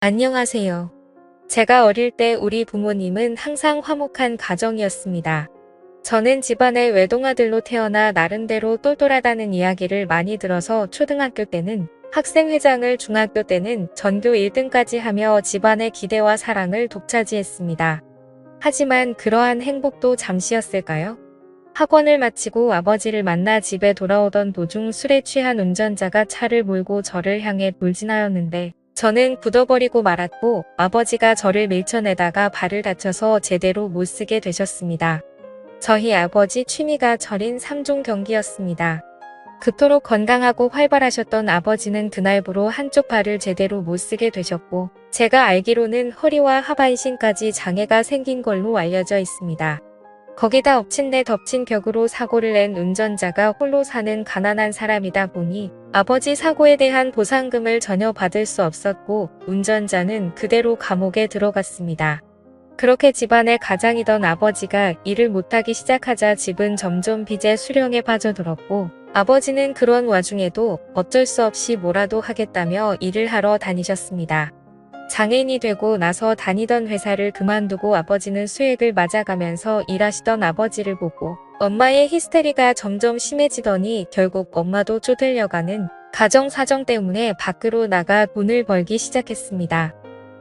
안녕하세요. 제가 어릴 때 우리 부모님은 항상 화목한 가정이었습니다. 저는 집안의 외동아들로 태어나 나름대로 똘똘하다는 이야기를 많이 들어서 초등학교 때는 학생회장을, 중학교 때는 전교 1등까지 하며 집안의 기대와 사랑을 독차지했습니다. 하지만 그러한 행복도 잠시였을까요? 학원을 마치고 아버지를 만나 집에 돌아오던 도중 술에 취한 운전자가 차를 몰고 저를 향해 돌진하였는데 저는 굳어버리고 말았고 아버지가 저를 밀쳐내다가 발을 다쳐서 제대로 못 쓰게 되셨습니다. 저희 아버지 취미가 절인 3종 경기였습니다. 그토록 건강하고 활발하셨던 아버지는 그날부로 한쪽 발을 제대로 못 쓰게 되셨고 제가 알기로는 허리와 하반신까지 장애가 생긴 걸로 알려져 있습니다. 거기다 엎친 데 덮친 격으로 사고를 낸 운전자가 홀로 사는 가난한 사람이다 보니 아버지 사고에 대한 보상금을 전혀 받을 수 없었고 운전자는 그대로 감옥에 들어갔습니다. 그렇게 집안의 가장이던 아버지가 일을 못하기 시작하자 집은 점점 빚의 수령에 빠져들었고 아버지는 그런 와중에도 어쩔 수 없이 뭐라도 하겠다며 일을 하러 다니셨습니다. 장애인이 되고 나서 다니던 회사를 그만두고 아버지는 수액을 맞아가면서 일하시던 아버지를 보고 엄마의 히스테리가 점점 심해지더니 결국 엄마도 쪼들려가는 가정 사정 때문에 밖으로 나가 돈을 벌기 시작했습니다.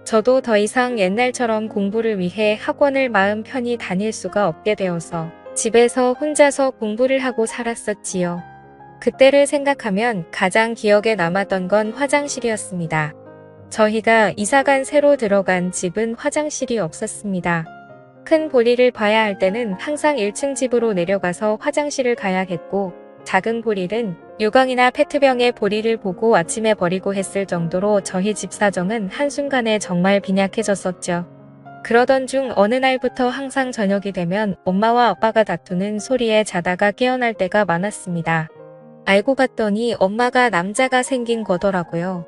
저도 더 이상 옛날처럼 공부를 위해 학원을 마음 편히 다닐 수가 없게 되어서 집에서 혼자서 공부를 하고 살았었지요. 그때를 생각하면 가장 기억에 남았던 건 화장실이었습니다. 저희가 이사간 새로 들어간 집은 화장실이 없었습니다. 큰 볼일을 봐야 할 때는 항상 1층 집으로 내려가서 화장실을 가야 했고 작은 볼일은 요강이나 페트병에 볼일을 보고 아침에 버리고 했을 정도로 저희 집 사정은 한순간에 정말 빈약해졌었죠. 그러던 중 어느 날부터 항상 저녁이 되면 엄마와 아빠가 다투는 소리에 자다가 깨어날 때가 많았습니다. 알고 봤더니 엄마가 남자가 생긴 거더라고요.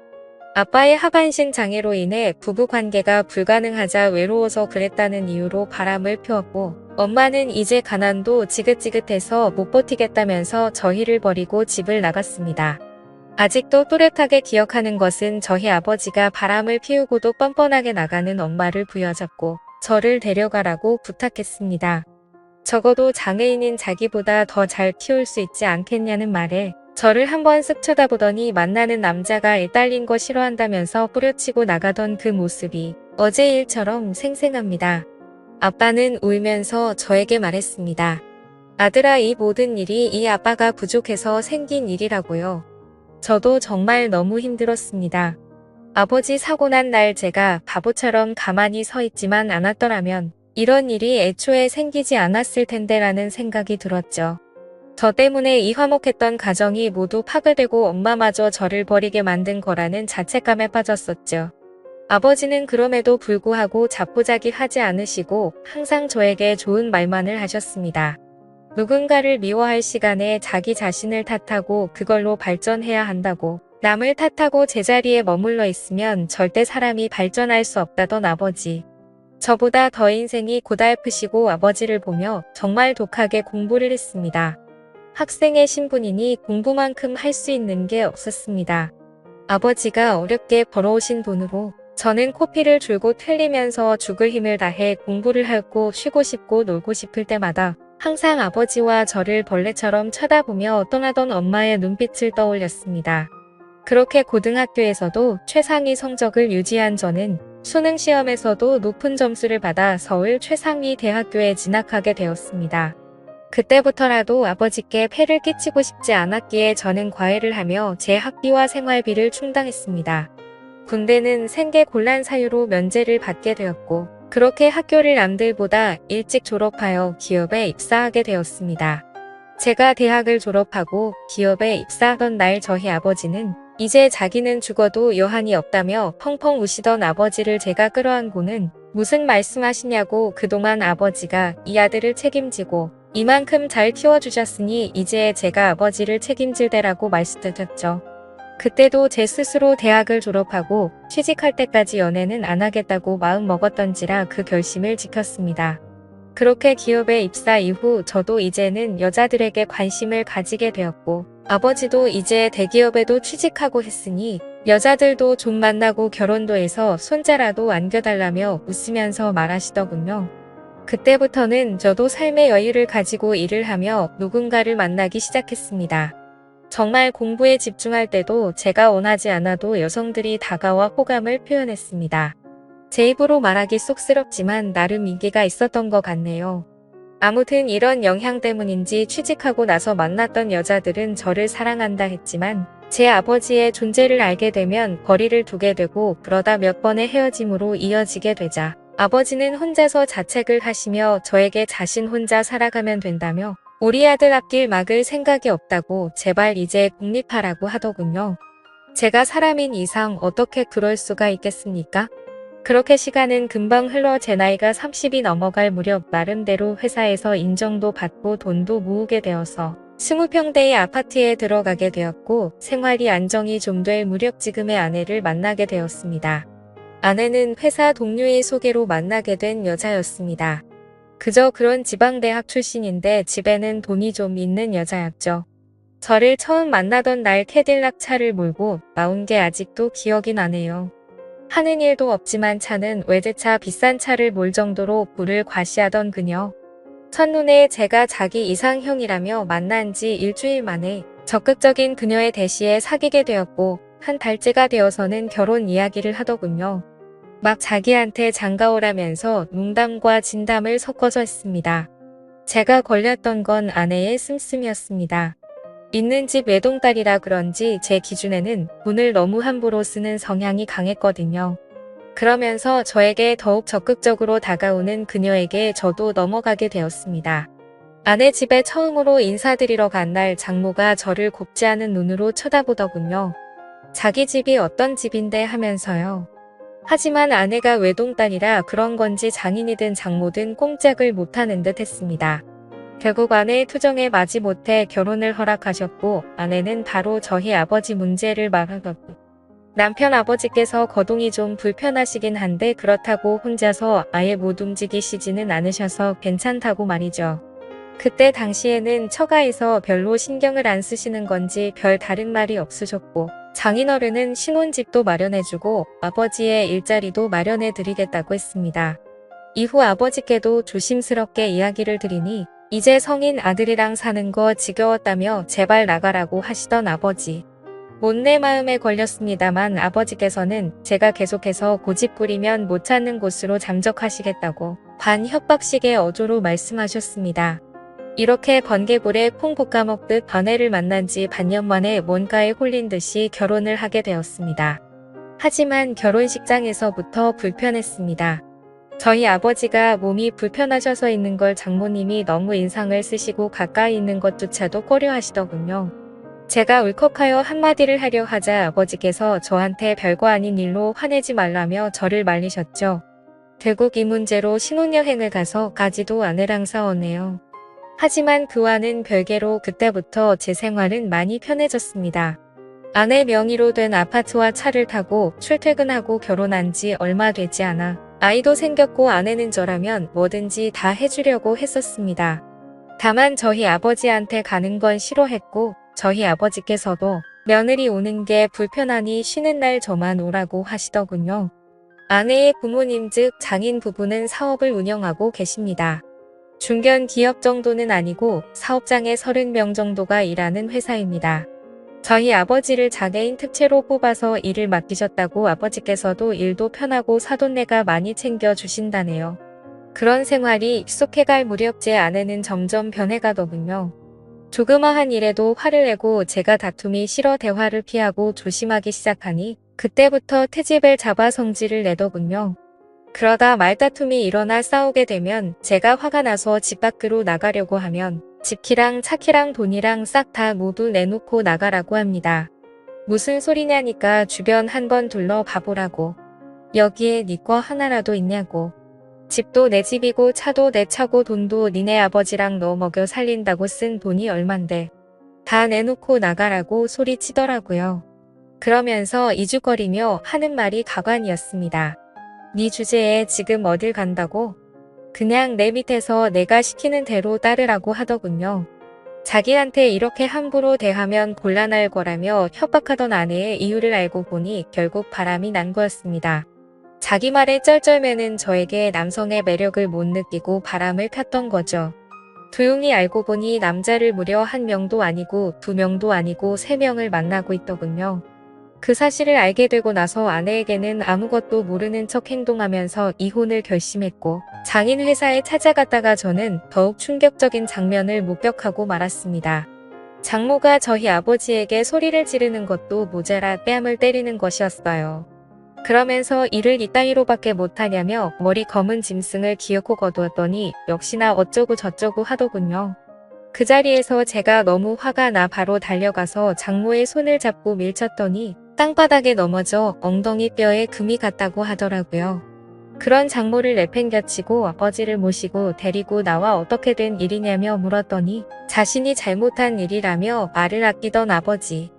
아빠의 하반신 장애로 인해 부부관계가 불가능하자 외로워서 그랬다는 이유로 바람을 피웠고 엄마는 이제 가난도 지긋지긋해서 못 버티겠다면서 저희를 버리고 집을 나갔습니다. 아직도 또렷하게 기억하는 것은 저희 아버지가 바람을 피우고도 뻔뻔하게 나가는 엄마를 부여잡고 저를 데려가라고 부탁했습니다. 적어도 장애인인 자기보다 더 잘 키울 수 있지 않겠냐는 말에 저를 한번 쓱 쳐다보더니 만나는 남자가 애 딸린 거 싫어한다면서 뿌려치고 나가던 그 모습이 어제 일처럼 생생합니다. 아빠는 울면서 저에게 말했습니다. 아들아, 이 모든 일이 이 아빠가 부족해서 생긴 일이라고요. 저도 정말 너무 힘들었습니다. 아버지 사고 난 날 제가 바보처럼 가만히 서 있지만 않았더라면 이런 일이 애초에 생기지 않았을 텐데라는 생각이 들었죠. 저 때문에 이 화목했던 가정이 모두 파괴되고 엄마마저 저를 버리게 만든 거라는 자책감에 빠졌었죠. 아버지는 그럼에도 불구하고 자포자기 하지 않으시고 항상 저에게 좋은 말만을 하셨습니다. 누군가를 미워할 시간에 자기 자신을 탓하고 그걸로 발전해야 한다고, 남을 탓하고 제자리에 머물러 있으면 절대 사람이 발전할 수 없다던 아버지. 저보다 더 인생이 고달프시고 아버지를 보며 정말 독하게 공부를 했습니다. 학생의 신분이니 공부만큼 할 수 있는 게 없었습니다. 아버지가 어렵게 벌어오신 돈으로 저는 코피를 줄곧 흘리면서 죽을 힘을 다해 공부를 하고 쉬고 싶고 놀고 싶을 때마다 항상 아버지와 저를 벌레처럼 쳐다보며 떠나던 엄마의 눈빛을 떠올렸습니다. 그렇게 고등학교에서도 최상위 성적을 유지한 저는 수능 시험에서도 높은 점수를 받아 서울 최상위 대학교에 진학하게 되었습니다. 그때부터라도 아버지께 폐를 끼치고 싶지 않았기에 저는 과외를 하며 제 학비와 생활비를 충당했습니다. 군대는 생계곤란 사유로 면제를 받게 되었고 그렇게 학교를 남들보다 일찍 졸업하여 기업에 입사하게 되었습니다. 제가 대학을 졸업하고 기업에 입사하던 날 저희 아버지는 이제 자기는 죽어도 여한이 없다며 펑펑 우시던 아버지를 제가 끌어안고는 무슨 말씀하시냐고 그동안 아버지가 이 아들을 책임지고 이만큼 잘 키워주셨으니 이제 제가 아버지를 책임질 때라고 말씀드렸죠. 그때도 제 스스로 대학을 졸업하고 취직할 때까지 연애는 안 하겠다고 마음 먹었던지라 그 결심을 지켰습니다. 그렇게 기업에 입사 이후 저도 이제는 여자들에게 관심을 가지게 되었고 아버지도 이제 대기업에도 취직하고 했으니 여자들도 좀 만나고 결혼도 해서 손자라도 안겨달라며 웃으면서 말하시더군요. 그때부터는 저도 삶의 여유를 가지고 일을 하며 누군가를 만나기 시작했습니다. 정말 공부에 집중할 때도 제가 원하지 않아도 여성들이 다가와 호감을 표현했습니다. 제 입으로 말하기 쑥스럽지만 나름 인기가 있었던 것 같네요. 아무튼 이런 영향 때문인지 취직하고 나서 만났던 여자들은 저를 사랑한다 했지만 제 아버지의 존재를 알게 되면 거리를 두게 되고 그러다 몇 번의 헤어짐으로 이어지게 되자 아버지는 혼자서 자책을 하시며 저에게 자신 혼자 살아가면 된다며 우리 아들 앞길 막을 생각이 없다고 제발 이제 독립하라고 하더군요. 제가 사람인 이상 어떻게 그럴 수가 있겠습니까? 그렇게 시간은 금방 흘러 제 나이가 30이 넘어갈 무렵 나름대로 회사에서 인정도 받고 돈도 모으게 되어서 20평대의 아파트에 들어가게 되었고 생활이 안정이 좀 될 무렵 지금의 아내를 만나게 되었습니다. 아내는 회사 동료의 소개로 만나게 된 여자였습니다. 그저 그런 지방대학 출신인데 집에는 돈이 좀 있는 여자였죠. 저를 처음 만나던 날 캐딜락 차를 몰고 나온 게 아직도 기억이 나네요. 하는 일도 없지만 차는 외제차 비싼 차를 몰 정도로 부를 과시하던 그녀. 첫눈에 제가 자기 이상형이라며 만난 지 일주일 만에 적극적인 그녀의 대시에 사귀게 되었고 한 달째가 되어서는 결혼 이야기를 하더군요. 막 자기한테 장가오라면서 농담과 진담을 섞어서 했습니다. 제가 걸렸던 건 아내의 씀씀이었습니다. 있는 집 외동딸이라 그런지 제 기준에는 돈을 너무 함부로 쓰는 성향이 강했거든요. 그러면서 저에게 더욱 적극적으로 다가오는 그녀에게 저도 넘어가게 되었습니다. 아내 집에 처음으로 인사드리러 간 날 장모가 저를 곱지 않은 눈으로 쳐다보더군요. 자기 집이 어떤 집인데 하면서요. 하지만 아내가 외동딸이라 그런 건지 장인이든 장모든 꼼짝을 못하는 듯 했습니다. 결국 아내의 투정에 마지못해 결혼을 허락하셨고 아내는 바로 저희 아버지 문제를 말하더군요. 남편 아버지께서 거동이 좀 불편하시긴 한데 그렇다고 혼자서 아예 못 움직이시지는 않으셔서 괜찮다고 말이죠. 그때 당시에는 처가에서 별로 신경을 안 쓰시는 건지 별 다른 말이 없으셨고 장인어른은 신혼집도 마련해주고 아버지의 일자리도 마련해드리겠다고 했습니다. 이후 아버지께도 조심스럽게 이야기를 드리니 이제 성인 아들이랑 사는 거 지겨웠다며 제발 나가라고 하시던 아버지. 못내 마음에 걸렸습니다만 아버지께서는 제가 계속해서 고집 부리면 못 찾는 곳으로 잠적하시겠다고 반협박식의 어조로 말씀하셨습니다. 이렇게 번개불에 콩 볶아먹듯 아내를 만난 지 반년 만에 뭔가에 홀린 듯이 결혼을 하게 되었습니다. 하지만 결혼식장에서부터 불편했습니다. 저희 아버지가 몸이 불편하셔서 있는 걸 장모님이 너무 인상을 쓰시고 가까이 있는 것조차도 꺼려하시더군요. 제가 울컥하여 한마디를 하려 하자 아버지께서 저한테 별거 아닌 일로 화내지 말라며 저를 말리셨죠. 결국 이 문제로 신혼여행을 가서까지도 아내랑 싸웠네요. 하지만 그와는 별개로 그때부터 제 생활은 많이 편해졌습니다. 아내 명의로 된 아파트와 차를 타고 출퇴근하고 결혼한 지 얼마 되지 않아 아이도 생겼고 아내는 저라면 뭐든지 다 해주려고 했었습니다. 다만 저희 아버지한테 가는 건 싫어했고 저희 아버지께서도 며느리 오는 게 불편하니 쉬는 날 저만 오라고 하시더군요. 아내의 부모님 즉 장인 부부는 사업을 운영하고 계십니다. 중견 기업 정도는 아니고 사업장에 30명 정도가 일하는 회사입니다. 저희 아버지를 장애인 특채로 뽑아서 일을 맡기셨다고 아버지께서도 일도 편하고 사돈네가 많이 챙겨주신다네요. 그런 생활이 익숙해갈 무렵 제 아내는 점점 변해가더군요. 조그마한 일에도 화를 내고 제가 다툼이 싫어 대화를 피하고 조심하기 시작하니 그때부터 트집을 잡아 성질을 내더군요. 그러다 말다툼이 일어나 싸우게 되면 제가 화가 나서 집 밖으로 나가려고 하면 집키랑 차키랑 돈이랑 싹 다 모두 내놓고 나가라고 합니다. 무슨 소리냐니까 주변 한번 둘러봐보라고. 여기에 네 거 하나라도 있냐고. 집도 내 집이고 차도 내 차고 돈도 니네 아버지랑 너 먹여 살린다고 쓴 돈이 얼만데. 다 내놓고 나가라고 소리치더라고요. 그러면서 이죽거리며 하는 말이 가관이었습니다. 네 주제에 지금 어딜 간다고? 그냥 내 밑에서 내가 시키는 대로 따르라고 하더군요. 자기한테 이렇게 함부로 대하면 곤란할 거라며 협박하던 아내의 이유를 알고 보니 결국 바람이 난 거였습니다. 자기 말에 쩔쩔매는 저에게 남성의 매력을 못 느끼고 바람을 폈던 거죠. 조용히 알고 보니 남자를 무려 1명도 아니고 2명도 아니고 3명을 만나고 있더군요. 그 사실을 알게 되고 나서 아내에게는 아무것도 모르는 척 행동하면서 이혼을 결심했고 장인 회사에 찾아갔다가 저는 더욱 충격적인 장면을 목격하고 말았습니다. 장모가 저희 아버지에게 소리를 지르는 것도 모자라 뺨을 때리는 것이었어요. 그러면서 일을 이따위로밖에 못하냐며 머리 검은 짐승을 기어코 거두었더니 역시나 어쩌고 저쩌고 하더군요. 그 자리에서 제가 너무 화가 나 바로 달려가서 장모의 손을 잡고 밀쳤더니 땅바닥에 넘어져 엉덩이 뼈에 금이 갔다고 하더라고요. 그런 장모를 내팽겨치고 아버지를 모시고 데리고 나와 어떻게 된 일이냐며 물었더니 자신이 잘못한 일이라며 말을 아끼던 아버지.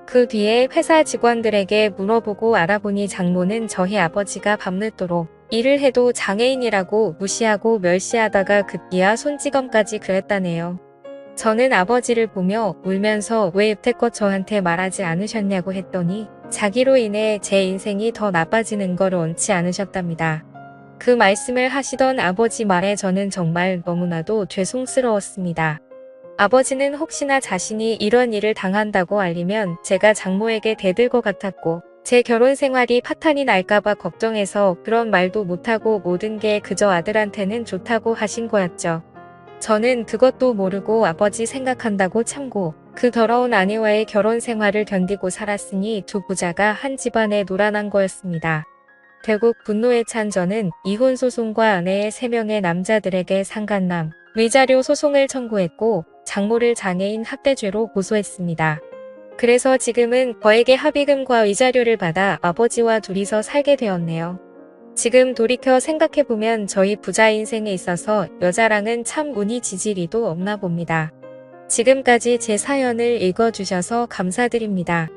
그 뒤에 회사 직원들에게 물어보고 알아보니 장모는 저희 아버지가 밤늦도록 일을 해도 장애인이라고 무시하고 멸시하다가 급기야 손찌검까지 그랬다네요. 저는 아버지를 보며 울면서 왜 여태껏 저한테 말하지 않으셨냐고 했더니 자기로 인해 제 인생이 더 나빠지는 걸 원치 않으셨답니다. 그 말씀을 하시던 아버지 말에 저는 정말 너무나도 죄송스러웠습니다. 아버지는 혹시나 자신이 이런 일을 당한다고 알리면 제가 장모에게 대들 것 같았고 제 결혼 생활이 파탄이 날까봐 걱정해서 그런 말도 못하고 모든 게 그저 아들한테는 좋다고 하신 거였죠. 저는 그것도 모르고 아버지 생각한다고 참고 그 더러운 아내와의 결혼 생활을 견디고 살았으니 두 부자가 한 집안에 놀아난 거였습니다. 결국 분노에 찬 저는 이혼 소송과 아내의 3명의 남자들에게 상간남, 위자료 소송을 청구했고 장모를 장애인 학대죄로 고소했습니다. 그래서 지금은 저에게 합의금과 위자료를 받아 아버지와 둘이서 살게 되었네요. 지금 돌이켜 생각해보면 저희 부자 인생에 있어서 여자랑은 참 운이 지지리도 없나 봅니다. 지금까지 제 사연을 읽어주셔서 감사드립니다.